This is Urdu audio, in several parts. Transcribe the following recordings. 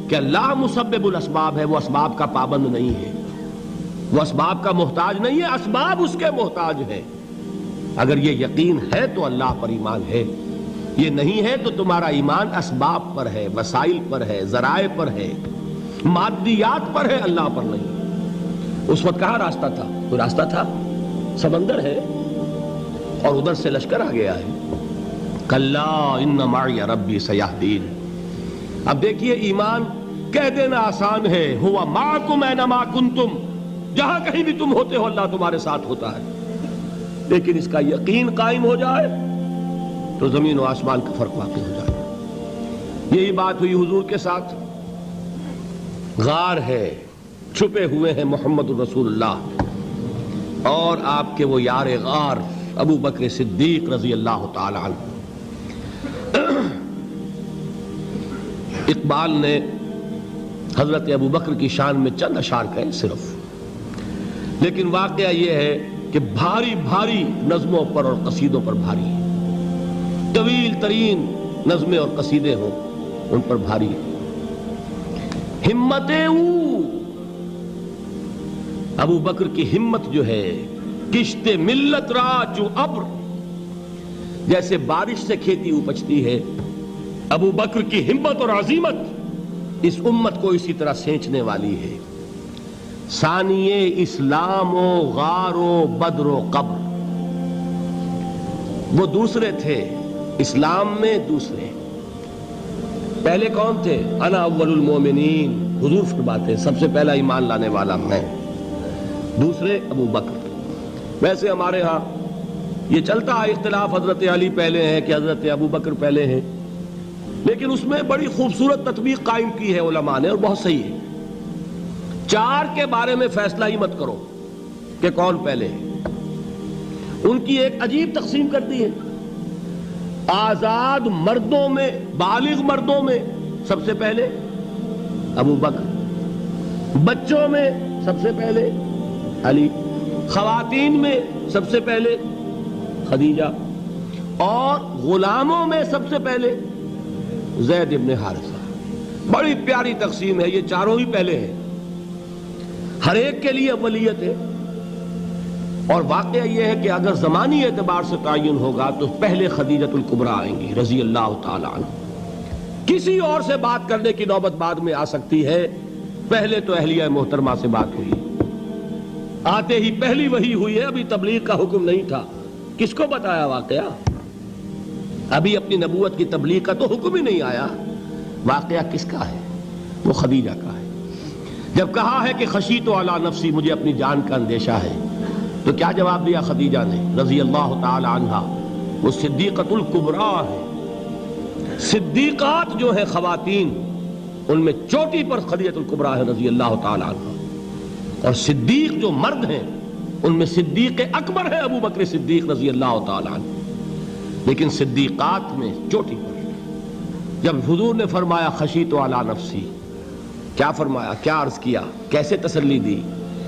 کہ اللہ مسبب الاسباب ہے، وہ اسباب کا پابند نہیں ہے، وہ اسباب کا محتاج نہیں ہے، اسباب اس کے محتاج ہے۔ اگر یہ یقین ہے تو اللہ پر ایمان ہے، یہ نہیں ہے تو تمہارا ایمان اسباب پر ہے، وسائل پر ہے، ذرائع پر ہے، مادیات پر ہے، اللہ پر نہیں۔ اس وقت کہاں راستہ تھا؟ کوئی راستہ تھا؟ سمندر ہے اور ادھر سے لشکر آ گیا ہے۔ کلا ان معی ربی سیہدین۔ اب دیکھیے ایمان کہہ دینا آسان ہے، ہوا معکم اینما کنتم، جہاں کہیں بھی تم ہوتے ہو اللہ تمہارے ساتھ ہوتا ہے، لیکن اس کا یقین قائم ہو جائے تو زمین و آسمان کا فرق واقع ہو جائے۔ یہی بات ہوئی حضور کے ساتھ۔ غار ہے، چھپے ہوئے ہیں محمد الرسول اللہ اور آپ کے وہ یار غار ابو بکر صدیق رضی اللہ تعالی عنہ۔ اقبال نے حضرت ابو بکر کی شان میں چند اشعار کہے صرف، لیکن واقعہ یہ ہے کہ بھاری بھاری نظموں پر اور قصیدوں پر بھاری ہے، طویل ترین نظمیں اور قصیدے ہوں ان پر بھاری ہے۔ ہمت ابو بکر کی ہمت جو ہے، کشت ملت را جو ابر، جیسے بارش سے کھیتی اپجتی ہے، ابو بکر کی ہمت اور عزیمت اس امت کو اسی طرح سینچنے والی ہے۔ ثانیے اسلام و غار و بدر و قبر، وہ دوسرے تھے اسلام میں، دوسرے پہلے کون تھے؟ انا اول المومنین، حضور فرماتے ہیں سب سے پہلا ایمان لانے والا میں، دوسرے ابو بکر۔ ویسے ہمارے ہاں یہ چلتا ہے اختلاف، حضرت علی پہلے ہیں کہ حضرت ابو بکر پہلے ہیں، لیکن اس میں بڑی خوبصورت تطبیق قائم کی ہے علماء نے اور بہت صحیح ہے۔ چار کے بارے میں فیصلہ ہی مت کرو کہ کون پہلے ہے، ان کی ایک عجیب تقسیم کر دی ہے۔ آزاد مردوں میں، بالغ مردوں میں سب سے پہلے ابو بکر، بچوں میں سب سے پہلے علی، خواتین میں سب سے پہلے خدیجہ، اور غلاموں میں سب سے پہلے زید ابن حارثہ۔ بڑی پیاری تقسیم ہے، یہ چاروں ہی پہلے ہیں، ہر ایک کے لیے اولیت ہے۔ اور واقعہ یہ ہے کہ اگر زمانی اعتبار سے تعین ہوگا تو پہلے خدیجۃ الکبریٰ آئیں گی رضی اللہ تعالی عنہ، کسی اور سے بات کرنے کی نوبت بعد میں آ سکتی ہے، پہلے تو اہلیہ محترمہ سے بات ہوئی، آتے ہی پہلی وحی ہوئی ہے، ابھی تبلیغ کا حکم نہیں تھا۔ کس کو بتایا واقعہ؟ ابھی اپنی نبوت کی تبلیغ کا تو حکم ہی نہیں آیا۔ واقعہ کس کا ہے؟ وہ خدیجہ کا ہے۔ جب کہا ہے کہ خشیت علی نفسی، مجھے اپنی جان کا اندیشہ ہے، تو کیا جواب دیا خدیجہ نے رضی اللہ تعالی عنہا؟ وہ صدیقۃ الکبریٰ ہے۔ صدیقات جو ہیں خواتین، ان میں چوٹی پر خدیجۃ الکبریٰ ہے رضی اللہ تعالی عنہا، اور صدیق جو مرد ہیں ان میں صدیق اکبر ہے ابو بکر صدیق رضی اللہ تعالی عنہ، لیکن صدیقات میں چوٹی پر۔ جب حضور نے فرمایا خشیت علی نفسی، کیا فرمایا، کیا عرض کیا، کیسے تسلی دی؟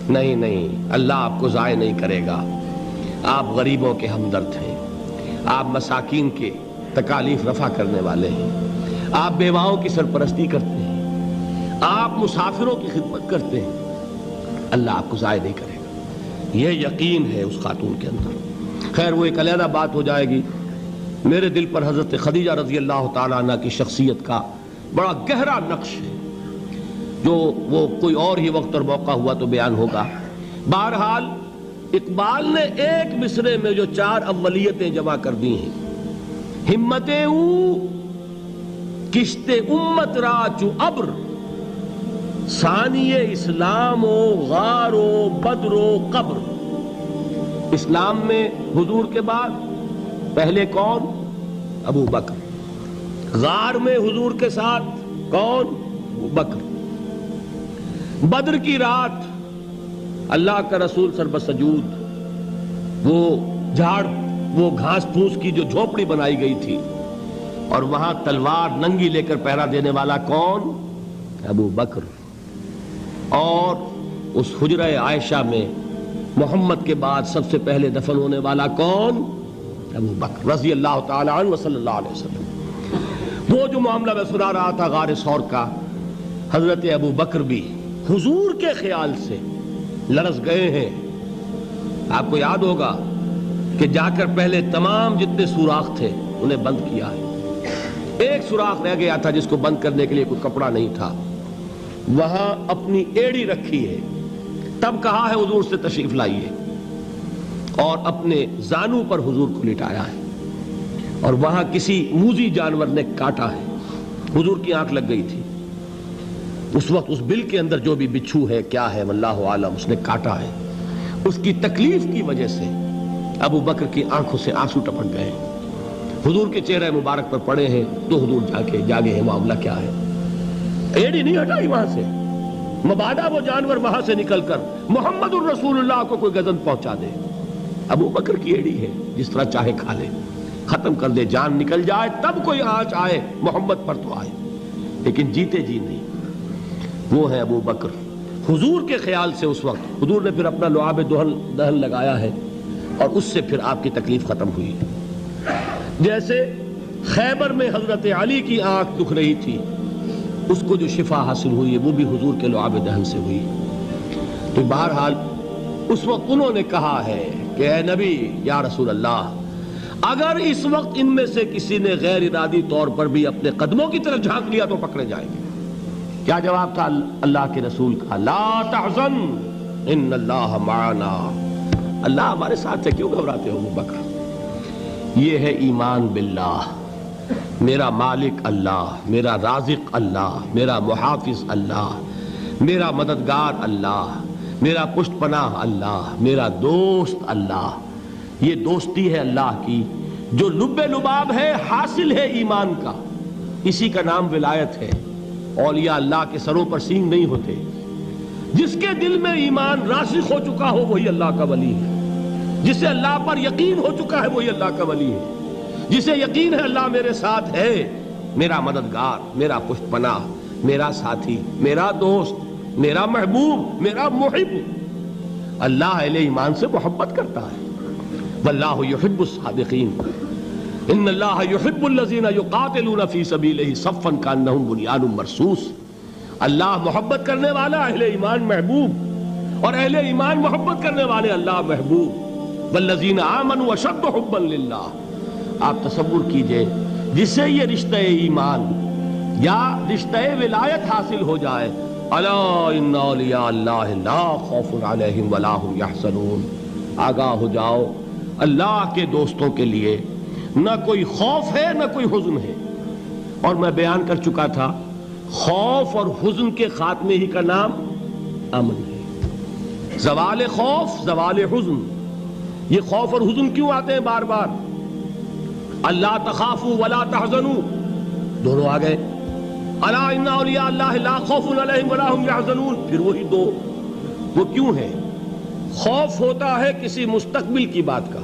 نہیں نہیں، اللہ آپ کو ضائع نہیں کرے گا، آپ غریبوں کے ہمدرد ہیں، آپ مساکین کے تکالیف رفع کرنے والے ہیں، آپ بیواؤں کی سرپرستی کرتے ہیں، آپ مسافروں کی خدمت کرتے ہیں، اللہ آپ کو ضائع نہیں کرے گا۔ یہ یقین ہے اس خاتون کے اندر۔ خیر وہ ایک علیحدہ بات ہو جائے گی۔ میرے دل پر حضرت خدیجہ رضی اللہ تعالیٰ عنہ کی شخصیت کا بڑا گہرا نقش ہے، جو وہ کوئی اور ہی وقت اور موقع ہوا تو بیان ہوگا۔ بہرحال اقبال نے ایک مصرے میں جو چار اولیتیں جمع کر دی ہیں، ہمتیں کشت امت را چو ابر، ثانی اسلام و غار و بدر و قبر۔ اسلام میں حضور کے بعد پہلے کون؟ ابو بکر۔ غار میں حضور کے ساتھ کون؟ ابو بکر۔ بدر کی رات اللہ کا رسول سر بسجود، وہ جھاڑ، وہ گھاس پھوس کی جو جھوپڑی بنائی گئی تھی، اور وہاں تلوار ننگی لے کر پہرا دینے والا کون؟ ابو بکر۔ اور اس حجرہ عائشہ میں محمد کے بعد سب سے پہلے دفن ہونے والا کون؟ ابو بکر رضی اللہ تعالی عنہ صلی اللہ علیہ وسلم۔ وہ جو معاملہ میں سنا رہا تھا غار ثور کا، حضرت ابو بکر بھی حضور کے خیال سے لرز گئے ہیں. آپ کو یاد ہوگا کہ جا کر پہلے تمام جتنے سوراخ تھے انہیں بند کیا ہے. ایک سوراخ رہ گیا تھا جس کو بند کرنے کے لیے کوئی کپڑا نہیں تھا. وہاں اپنی ایڑی رکھی ہے. تب کہا ہے حضور سے تشریف لائیے, اور اپنے زانو پر حضور کو لٹایا ہے. اور وہاں کسی موذی جانور نے کاٹا ہے. حضور کی آنکھ لگ گئی تھی. اس وقت اس بل کے اندر جو بھی بچھو ہے کیا ہے واللہ عالم, اس نے کاٹا ہے. اس کی تکلیف کی وجہ سے ابو بکر کی آنکھوں سے آنسو ٹپک گئے. حضور کے چہرے مبارک پر پڑے ہیں تو حضور جاگے ہیں, معاملہ کیا ہے. ایڑی نہیں ہٹائی وہاں سے, مبادا وہ جانور وہاں سے نکل کر محمد الرسول اللہ کو کوئی گزن پہنچا دے. ابو بکر کی ایڑی ہے, جس طرح چاہے کھا لے, ختم کر دے, جان نکل جائے تب کوئی آنچ آئے محمد پر تو آئے, لیکن جیتے جی نہیں. وہ ہے ابو بکر. حضور کے خیال سے اس وقت حضور نے پھر اپنا لعاب دہن لگایا ہے, اور اس سے پھر آپ کی تکلیف ختم ہوئی. جیسے خیبر میں حضرت علی کی آنکھ دکھ رہی تھی, اس کو جو شفا حاصل ہوئی ہے وہ بھی حضور کے لعاب دہن سے ہوئی. تو بہرحال اس وقت انہوں نے کہا ہے کہ اے نبی یا رسول اللہ, اگر اس وقت ان میں سے کسی نے غیر ارادی طور پر بھی اپنے قدموں کی طرف جھانک لیا تو پکڑے جائیں گے. کیا جواب تھا اللہ کے رسول کا؟ لا تحزن ان اللہ معنا. اللہ ہمارے ساتھ ہے, کیوں گھبراتے ہو ابو بکر. یہ ہے ایمان باللہ, میرا مالک اللہ, میرا رازق اللہ, میرا محافظ اللہ, میرا مددگار اللہ, میرا پشت پناہ اللہ, میرا دوست اللہ. یہ دوستی ہے اللہ کی جو لب لباب ہے, حاصل ہے ایمان کا. اسی کا نام ولایت ہے. اولیاء اللہ کے سروں پر سینگ نہیں ہوتے. جس کے دل میں ایمان راسخ ہو چکا ہو وہی اللہ کا ولی ہے. جسے اللہ پر یقین ہو چکا ہے وہی اللہ کا ولی ہے. جسے یقین ہے اللہ میرے ساتھ ہے, میرا مددگار, میرا پشت پناہ, میرا ساتھی, میرا دوست, میرا محبوب, میرا محب. اللہ اہل ایمان سے محبت کرتا ہے. واللہ یحب الصادقین. ان اللہ یحب الذین یقاتلون فی سبیلہ صفا کانہم بنیان مرصوص. اللہ محبت کرنے والا, اہل ایمان محبوب, اور اہل ایمان محبت کرنے والے اللہ محبوب. والذین آمنوا اشد حبا للہ. آپ تصور کیجئے جسے یہ رشتہ ایمان یا رشتہ ولایت حاصل ہو جائے, الا ان اولیاء اللہ لا خوف علیہم ولا هم یحزنون. آگاہ ہو جاؤ, اللہ کے دوستوں کے لیے نہ کوئی خوف ہے نہ کوئی حزن ہے. اور میں بیان کر چکا تھا, خوف اور حزن کے خاتمے ہی کا نام امن ہے. زوال خوف, زوال حزن. یہ خوف اور حزن کیوں آتے ہیں بار بار؟ اللہ تخافوا ولا تحزنوا, دونوں آ گئے. الا ان اولیاء اللہ لا خوف علیہم ولا هم یحزنون, پھر وہی دو. وہ کیوں ہے؟ خوف ہوتا ہے کسی مستقبل کی بات کا,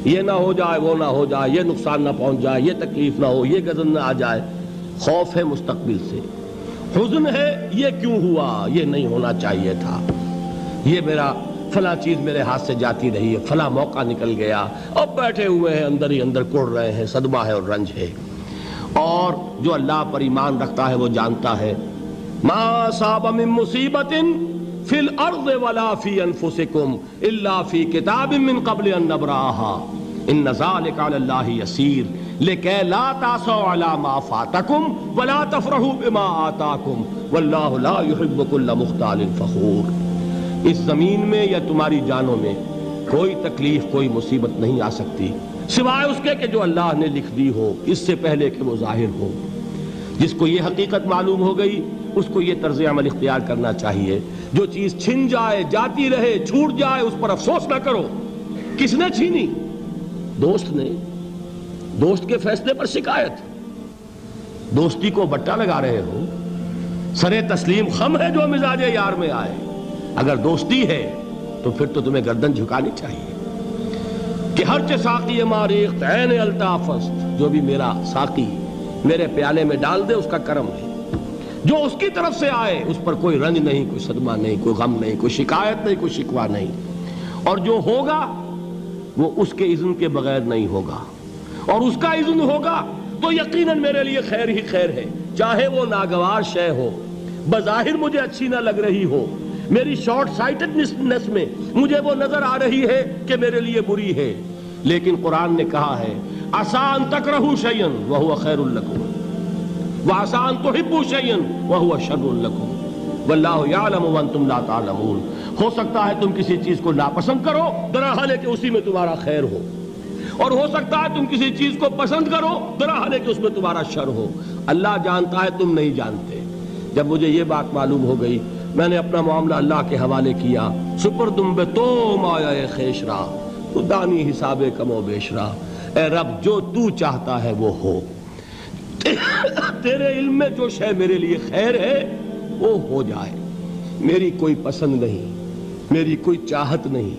یہ نہ ہو جائے, وہ نہ ہو جائے, یہ نقصان نہ پہنچ جائے, یہ تکلیف نہ ہو, یہ غضب نہ آ جائے. خوف ہے مستقبل سے. حزن ہے یہ کیوں ہوا, یہ نہیں ہونا چاہیے تھا, یہ میرا فلاں چیز میرے ہاتھ سے جاتی رہی ہے, فلاں موقع نکل گیا, اب بیٹھے ہوئے ہیں اندر ہی اندر کڑ رہے ہیں, صدمہ ہے اور رنج ہے. اور جو اللہ پر ایمان رکھتا ہے وہ جانتا ہے ما اصاب من مصیبت فی الارض ولا فی انفسکم الا فی کتاب من قبل ان نبرأها ان ذلک علی اللہ یسیر لکی لا تعصوا علی ما فاتکم ولا تفرحوا بما آتاکم واللہ لا یحب کل مختال فخور. اس زمین میں یا تمہاری جانوں میں کوئی تکلیف, کوئی مصیبت نہیں آ سکتی سوائے اس کے کہ جو اللہ نے لکھ دی ہو, اس سے پہلے کہ وہ ظاہر ہو. جس کو یہ حقیقت معلوم ہو گئی اس کو یہ طرز عمل اختیار کرنا چاہیے. جو چیز چھن جائے, جاتی رہے, چھوٹ جائے, اس پر افسوس نہ کرو. کس نے چھینی؟ دوست نے. دوست کے فیصلے پر شکایت. دوستی کو بٹا لگا رہے ہو, سرے تسلیم خم ہے جو مزاج یار میں آئے. اگر دوستی ہے تو پھر تو تمہیں گردن جھکانی چاہیے کہ ہر چہ ساقی ماریخت عین الطافست, جو بھی میرا ساقی میرے پیالے میں ڈال دے اس کا کرم ہے. جو اس کی طرف سے آئے اس پر کوئی رنج نہیں, کوئی صدمہ نہیں, کوئی غم نہیں, کوئی شکایت نہیں, کوئی شکوہ نہیں. اور جو ہوگا وہ اس کے اذن کے بغیر نہیں ہوگا, اور اس کا اذن ہوگا تو یقیناً میرے لیے خیر ہی خیر ہے, چاہے وہ ناگوار شے ہو, بظاہر مجھے اچھی نہ لگ رہی ہو، میری شارٹ سائٹڈنس میں مجھے وہ نظر آ رہی ہے کہ میرے لیے بری ہے، لیکن قرآن نے کہا ہے عسیٰ ان تکرہوا شیئا وہو خیر لکم وعسیٰ ان تحبوا شیئا وہو شر لکم واللہ یعلم وانتم لا تعلمون۔ ہو سکتا ہے تم کسی چیز کو ناپسند کرو، درحال ہے کہ اسی میں تمہارا خیر ہو، اور ہو سکتا ہے تم کسی چیز کو پسند کرو، درحال ہے کہ اس میں تمہارا شر ہو۔ اللہ جانتا ہے، تم نہیں جانتے۔ جب مجھے یہ بات معلوم ہو گئی، میں نے اپنا معاملہ اللہ کے حوالے کیا۔ سپردم بے تو مایا خیش را تو دانی حساب کم و بیش را، اے رب جو تو چاہتا ہے وہ ہو، تیرے علم میں جو شے میرے لیے خیر ہے وہ ہو جائے، میری کوئی پسند نہیں، میری کوئی چاہت نہیں،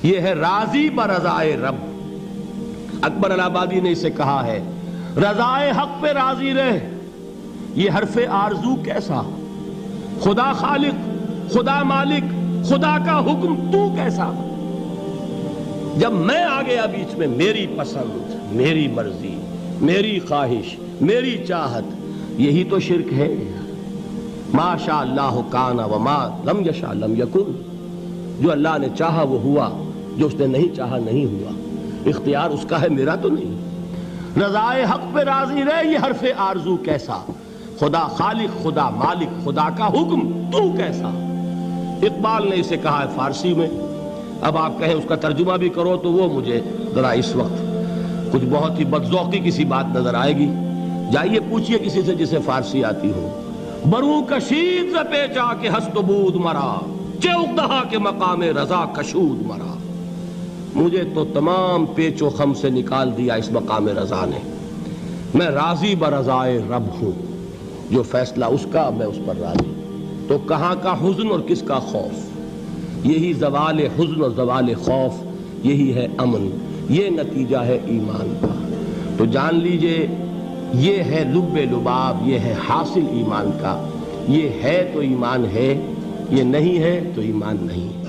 یہ ہے راضی برضائے رب۔ اکبر الہ آبادی نے اسے کہا ہے رضائے حق پہ راضی رہ، یہ حرف آرزو کیسا، خدا خالق، خدا مالک، خدا کا حکم تو کیسا۔ جب میں آ گیا بیچ میں، میری پسند، میری مرضی، میری خواہش، میری چاہت، یہی تو شرک ہے۔ ما شاء اللہ کان وما لم یشاء لم یکن، جو اللہ نے چاہا وہ ہوا، جو اس نے نہیں چاہا نہیں ہوا، اختیار اس کا ہے، میرا تو نہیں۔ رضائے حق پہ راضی رہ، یہ حرف آرزو کیسا، خدا خالق، خدا مالک، خدا کا حکم تو کیسا۔ اقبال نے اسے کہا ہے فارسی میں، اب آپ کہیں اس کا ترجمہ بھی کرو تو وہ مجھے ذرا اس وقت کچھ بہت ہی بدذوقی کسی بات نظر آئے گی۔ جائیے پوچھئے کسی سے جسے فارسی آتی ہو۔ برو کشید ز پیچا کے ہست و بود مرا، چوک دہا کے مقام رضا کشود مرا۔ مجھے تو تمام پیچ و خم سے نکال دیا اس مقام رضا نے، میں راضی برضائے رب ہوں، جو فیصلہ اس کا میں اس پر راضی۔ تو کہاں کا حزن اور کس کا خوف، یہی زوال حزن اور زوال خوف، یہی ہے امن، یہ نتیجہ ہے ایمان کا۔ تو جان لیجئے یہ ہے لب لباب، یہ ہے حاصل ایمان کا، یہ ہے تو ایمان ہے، یہ نہیں ہے تو ایمان نہیں ہے۔